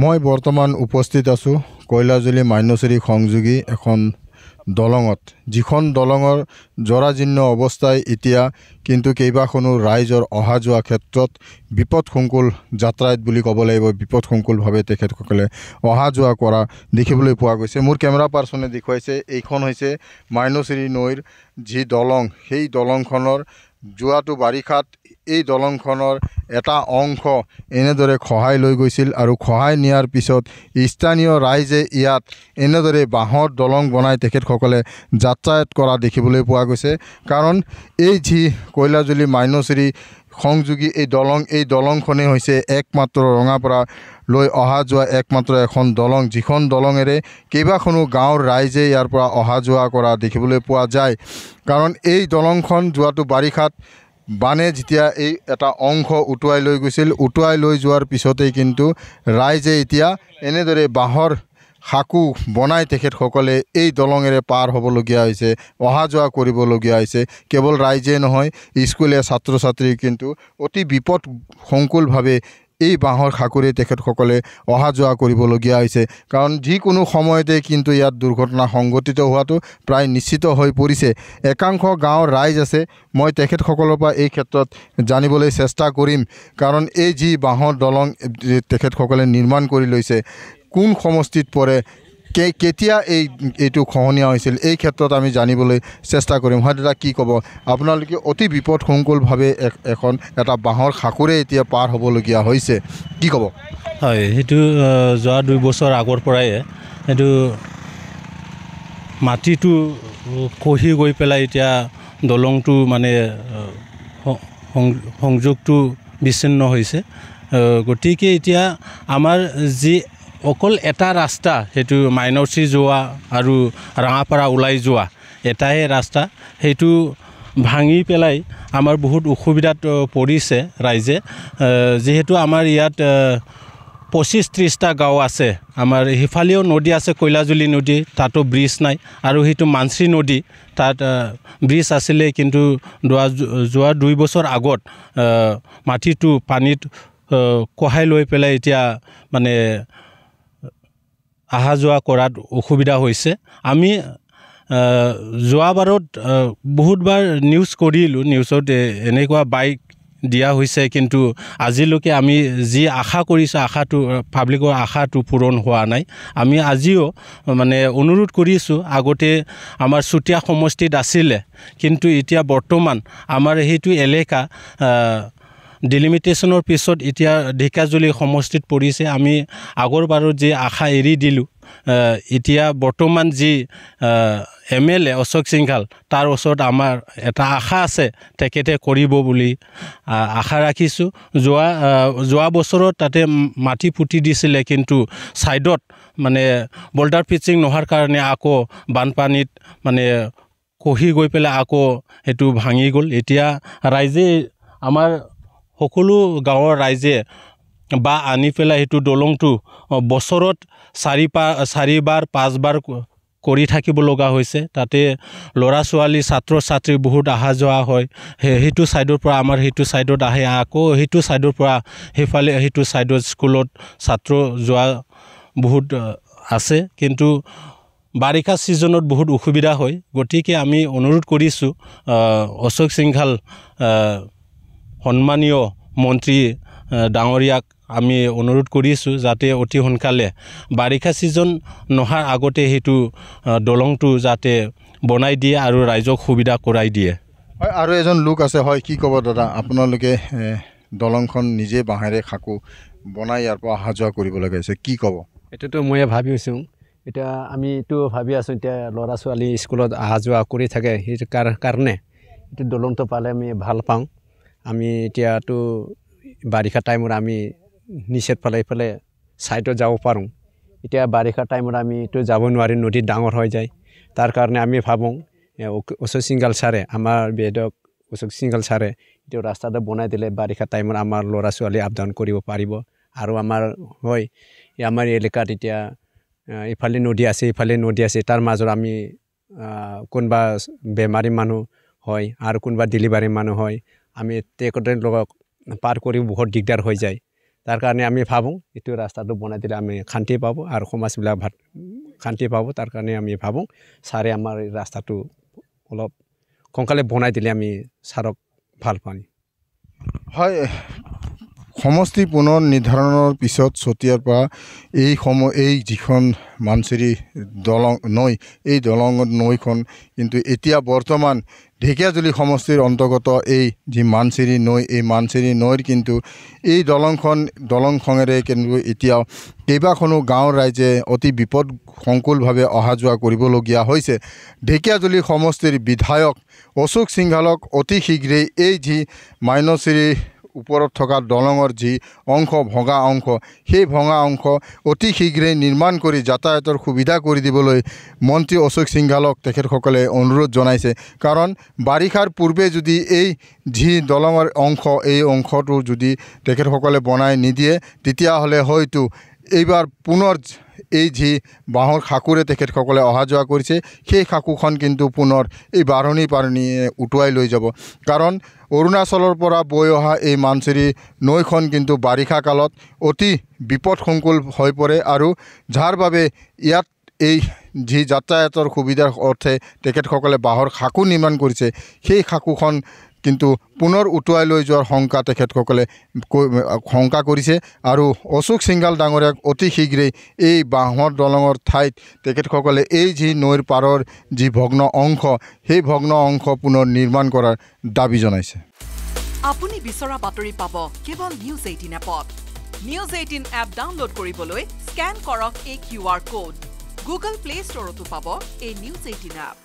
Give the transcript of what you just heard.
মই বৰ্তমান উপস্থিত আছোঁ কৈলাজুলি মান্যশ্ৰী সংযোগী এখন দলঙত, যিখন দলঙৰ জৰাজীৰ্ণ অৱস্থাই এতিয়া কিন্তু কেইবাখনো ৰাইজৰ অহা যোৱা ক্ষেত্ৰত বিপদসংকুল যাত্ৰাত বুলি ক'ব লাগিব। বিপদসংকুলভাৱে তেখেতসকলে অহা যোৱা কৰা দেখিবলৈ পোৱা গৈছে। মোৰ কেমেৰা পাৰ্চনে দেখুৱাইছে এইখন হৈছে মান্যশ্ৰী নৈৰ যি দলং, সেই দলংখনৰ যোৱাটো বাৰিষাত এই দলংখনৰ এটা অংশ এনেদৰে খহাই লৈ গৈছিল আৰু খহাই নিয়াৰ পিছত স্থানীয় ৰাইজে ইয়াত এনেদৰে বাঁহৰ দলং বনাই তেখেতসকলে যাতায়াত কৰা দেখিবলৈ পোৱা গৈছে। কাৰণ এই যি কৈলাজুলি মান্যশ্ৰী সংযোগী এই দলংখনেই হৈছে একমাত্ৰ ৰঙাপাৰা লৈ অহা যোৱা একমাত্ৰ এখন দলং, যিখন দলঙেৰে কেইবাখনো গাঁৱৰ ৰাইজে ইয়াৰ পৰা অহা যোৱা কৰা দেখিবলৈ পোৱা যায়। কাৰণ এই দলংখন যোৱাটো বাৰিষাত বানে যেতিয়া এই এটা অংশ উটুৱাই লৈ গৈছিল, উটুৱাই লৈ যোৱাৰ পিছতেই কিন্তু ৰাইজে এতিয়া এনেদৰে বাঁহৰ সাঁকো বনাই তেখেতসকলে এই দলঙেৰে পাৰ হ'বলগীয়া হৈছে, অহা যোৱা কৰিবলগীয়া হৈছে। কেৱল ৰাইজে নহয়, স্কুলীয়া ছাত্ৰ ছাত্ৰী কিন্তু অতি বিপদসংকুলভাৱে এই বাঁহৰ সাঁকোৰে তেখেতসকলে অহা যোৱা কৰিবলগীয়া হৈছে। কাৰণ যিকোনো সময়তে কিন্তু ইয়াত দুৰ্ঘটনা সংঘটিত হোৱাটো প্ৰায় নিশ্চিত হৈ পৰিছে। একাংশ গাঁৱৰ ৰাইজ আছে, মই তেখেতসকলৰ পৰা এই ক্ষেত্ৰত জানিবলৈ চেষ্টা কৰিম। কাৰণ এই যি বাঁহৰ দলং তেখেতসকলে নিৰ্মাণ কৰি লৈছে, কোন সমষ্টিত পৰে, কেতিয়া এইটো খহনীয়া হৈছিল, এই ক্ষেত্ৰত আমি জানিবলৈ চেষ্টা কৰিম। হয় দাদা, কি ক'ব? আপোনালোকে অতি বিপদসংকুলভাৱে এটা বাঁহৰ সাঁকোৰে এতিয়া পাৰ হ'বলগীয়া হৈছে, কি ক'ব? হয়, সেইটো যোৱা 2 বছৰ আগৰ পৰাই সেইটো মাটিটো খহি গৈ পেলাই এতিয়া দলংটো মানে সংযোগটো বিচ্ছিন্ন হৈছে। গতিকে এতিয়া আমাৰ যি অকল এটা ৰাস্তা, সেইটো মান্যশ্ৰী যোৱা আৰু ৰঙাপাৰা ওলাই যোৱা এটাই ৰাস্তা, সেইটো ভাঙি পেলাই আমাৰ বহুত অসুবিধাত পৰিছে ৰাইজে। যিহেতু আমাৰ ইয়াত 25-30টা গাঁও আছে। আমাৰ সিফালেও নদী আছে, কৈলাজুলি নদী, তাতো ব্ৰিজ নাই। আৰু সেইটো মানশ্ৰী নদী, তাত ব্ৰিজ আছিলে, কিন্তু যোৱা 2 বছৰ আগত মাটিটো পানীত কহাই লৈ পেলাই এতিয়া মানে অহা যোৱা কৰাত অসুবিধা হৈছে। আমি যোৱাবাৰত বহুতবাৰ নিউজ কৰিলোঁ, নিউজত এনেকুৱা বাইক দিয়া হৈছে, কিন্তু আজিলৈকে আমি যি আশা কৰিছোঁ, পাব্লিকৰ আশাটো পূৰণ হোৱা নাই। আমি আজিও মানে অনুৰোধ কৰিছোঁ, আগতে আমাৰ চুতীয়া সমষ্টিত আছিলে, কিন্তু এতিয়া বৰ্তমান আমাৰ সেইটো এলেকা ডিলিমিটেশ্যনৰ পিছত এতিয়া ঢেকিয়াজুলি সমষ্টিত পৰিছে। আমি আগৰবাৰত যি আশা এৰি দিলোঁ, এতিয়া বৰ্তমান যি MLA অশোক সিংঘাল, তাৰ ওচৰত আমাৰ এটা আশা আছে, তেখেতে কৰিব বুলি আশা ৰাখিছোঁ। যোৱা বছৰত তাতে মাটি পুতি দিছিলে, কিন্তু ছাইডত মানে বল্ডাৰ পিচিং নোহোৱাৰ কাৰণে আকৌ বানপানীত মানে খহি গৈ পেলাই আকৌ সেইটো ভাঙি গ'ল। এতিয়া ৰাইজে, আমাৰ সকলো গাঁৱৰ ৰাইজে বা আনি পেলাই সেইটো দলংটো বছৰত 4বাৰ 5বাৰ কৰি থাকিব লগা হৈছে। তাতে ল'ৰা ছোৱালী, ছাত্ৰ ছাত্ৰী বহুত অহা যোৱা হয়। সেইটো ছাইডৰ পৰা আমাৰ সেইটো ছাইডত আহে, আকৌ সেইটো ছাইডৰ পৰা সেইফালে সেইটো ছাইডত স্কুলত ছাত্ৰ যোৱা বহুত আছে। কিন্তু বাৰিষা ছিজনত বহুত অসুবিধা হয়। গতিকে আমি অনুৰোধ কৰিছোঁ অশোক সিংঘাল সন্মানীয় মন্ত্ৰী ডাঙৰীয়াক আমি অনুৰোধ কৰিছোঁ, যাতে অতি সোনকালে বাৰিষা ছিজন নহাৰ আগতে সেইটো দলংটো যাতে বনাই দিয়ে আৰু ৰাইজক সুবিধা কৰাই দিয়ে। হয়, আৰু এজন লোক আছে, হয়, কি ক'ব দাদা? আপোনালোকে দলংখন নিজে বাঁহেৰে সাঁকো বনাই ইয়াৰ পৰা অহা যোৱা কৰিব লগা হৈছে, কি ক'ব? এইটোতো ময়ে ভাবিছোঁ, এতিয়া আমিতো ভাবি আছোঁ, এতিয়া ল'ৰা ছোৱালী স্কুলত অহা যোৱা কৰি থাকে, সেইটো কাৰণে এইটো দলংটো পালে আমি ভাল পাওঁ। আমি এতিয়াতো বাৰিষা টাইমত আমি নিচেত ফালে এইফালে ছাইডত যাব পাৰোঁ। এতিয়া বাৰিষা টাইমত আমিতো যাব নোৱাৰি, নদী ডাঙৰ হৈ যায়। তাৰ কাৰণে আমি ভাবোঁ অশোক সিংঘাল ছাৰে, আমাৰ বেদক অশোক সিংঘাল ছাৰে এইটো ৰাস্তাটো বনাই দিলে বাৰিষা টাইমত আমাৰ ল'ৰা ছোৱালী আপ ডাউন কৰিব পাৰিব। আৰু আমাৰ হয়, আমাৰ এলেকাত এতিয়া ইফালে নদী আছে, ইফালে নদী আছে, তাৰ মাজত আমি কোনোবা বেমাৰী মানুহ হয় আৰু কোনোবা ডেলিভাৰী মানুহ হয়, আমি তেখেতৰ লগত পাৰ কৰি বহুত দিগদাৰ হৈ যায়। তাৰ কাৰণে আমি ভাবোঁ এইটো ৰাস্তাটো বনাই দিলে আমি শান্তি পাব আৰু সমাজবিলাক শান্তি পাব তাৰ কাৰণে আমি ভাবোঁ ছাৰে আমাৰ এই ৰাস্তাটো অলপ সোনকালে বনাই দিলে আমি ছাৰক ভাল পাম হয় সমষ্টি পুনৰ নিৰ্ধাৰণৰ পিছত চতিয়াৰ পৰা এই যিখন মানচিৰি দলং নৈ এই দলং নৈখন কিন্তু এতিয়া বৰ্তমান ঢেকীয়াজুলি সমষ্টিৰ অন্তৰ্গত এই যি মানচিৰি নৈ এই মানচিৰি নৈৰ কিন্তু এই দলংখনেৰে কিন্তু এতিয়াও কেইবাখনো গাঁৱৰ ৰাইজে অতি বিপদসংকুলভাৱে অহা যোৱা কৰিবলগীয়া হৈছে ঢেকীয়াজুলি সমষ্টিৰ বিধায়ক অশোক সিংঘালক অতি শীঘ্ৰেই এই যি মাইনচিৰি ওপৰত থকা দলঙৰ যি অংশ ভঙা অংশ সেই ভঙা অংশ অতি শীঘ্ৰেই নিৰ্মাণ কৰি যাতায়াতৰ সুবিধা কৰি দিবলৈ মন্ত্ৰী অশোক সিংঘালক তেখেতসকলে অনুৰোধ জনাইছে কাৰণ বাৰিষাৰ পূৰ্বে যদি এই যি দলঙৰ অংশ এই অংশটো যদি তেখেতসকলে বনাই নিদিয়ে তেতিয়াহ'লে হয়তো এইবাৰ পুনৰ এই যি বাঁহৰ খাকুৰে তেখেতসকলে অহা যোৱা কৰিছে সেই খাকুখন কিন্তু পুনৰ এই বাঢ়নীয়ে উটুৱাই লৈ যাব কাৰণ অৰুণাচলৰ পৰা বৈ অহা এই মানচিৰি নৈখন কিন্তু বাৰিষা কালত অতি বিপদসংকুল হৈ পৰে আৰু যাৰ বাবে ইয়াত এই যি যাতায়াতৰ সুবিধাৰ অৰ্থে তেখেতসকলে বাঁহৰ খাকু নিৰ্মাণ কৰিছে সেই খাকুখন কিন্তু পুনৰ উটুৱাই লৈ যোৱাৰ শংকা কৰিছে আৰু অশোক সিংঘাল ডাঙৰীয়াক অতি শীঘ্ৰেই এই বাঁহৰ দলঙৰ ঠাইত তেখেতসকলে এই যি নৈৰ পাৰৰ যি ভগ্ন অংশ সেই ভগ্ন অংশ পুনৰ নিৰ্মাণ কৰাৰ দাবী জনাইছে আপুনি বিচৰা বাতৰি পাব কেৱল নিউজ 18 এপত নিউজ 18 এপ ডাউনলোড কৰিবলৈ স্ক্যান কৰক এই QR কোড গুগল প্লে ষ্টৰতো পাব এই নিউজ 18 এপ